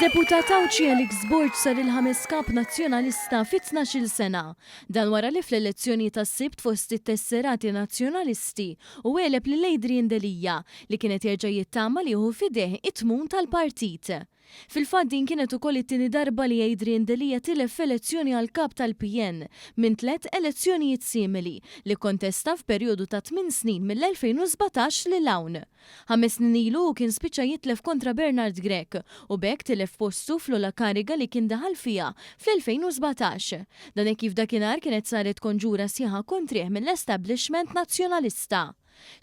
Id-deputat Awċi Alex Borg sar il-ħames kap nazzjonalista fi 12-il sena. Dan wara li fl-elezzjoni tas-Sibt fost it-tesserati nazzjonalisti u għeleb li Adrian Delija li kienet jerġa' jittama li jieħu fideh it-tmun tal-partit. Fil-fatt din kienet ukoll it-tieni darba li Adrian Delija tilef f'elezzjoni għal kap tal-PN minn 3 elezzjonijiet simili li kontesta f'perjodu ta' 8 snin mill-2017 lil hawn. 5 snin ilu kien spiċċa jitlef kontra Bernard Grech u bekk tilef postu fl-ola kariga li kien daħal fija fl-2017. Dan hekk kif dakinhar kienet saret konġura sieħa kontrih mill-establishment nazzjonalista.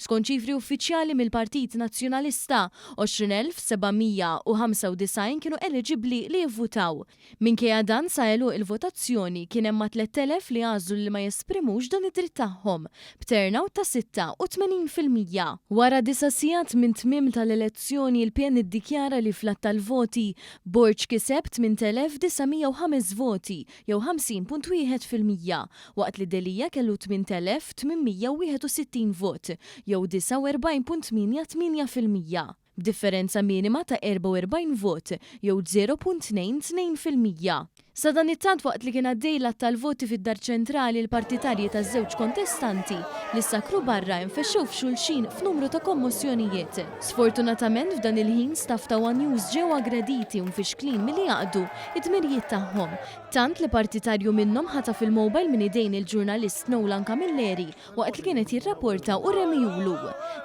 Skont ċifri uffiċjali mill-Partit Nazzjonalista, 20,795 kienu eligibbli li jivvutaw. Minkejja dan sa għelu il-votazzjoni kien hemm 3,000 li għażlu li ma jesprimux dan id-dritt tagħhom b'turnout ta' 86%. Wara 9 sigħat minn tmiem tal-elezzjoni il-PN iddikjara li fl-att tal-voti Borg kiseb 8,905 voti jew 50.1% waqt li Delija kellu 8,861 vot jew 49.88%. B'differenza minima ta' 44 vot jew 0.22%. Sa dan it-tant waqt li kien għaddejla tal-voti fid-dar ċentrali l-partitarji taż-żewġ kontestanti li sakru barra infexxew f'xulxin f'numru ta' kommozzjonijiet. Sfortunatament f'dan il-ħin staff ta' One News ġew aggrediti u mfixklin milli jaqdu id-dmirijiet tagħhom. Tant li partitarju minnhom ħataf il-mowbajl minn idejn il-ġurnalist Nolan Camilleri waqt li kienet jirrapporta u remijulu.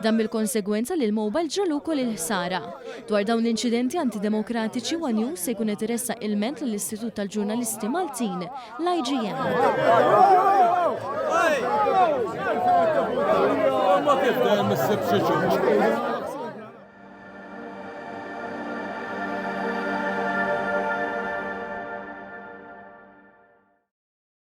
Dan bil-konsegwenza li l-mowbajl ġralu wkoll il-ħsara. Dwar dawn l-inċidenti antidemokratiċi One News se jkun qed iressaq ilment lill-Istitut tal-Ġurnalisti Maltin, l-IGM. Ma kif dan mis-sibx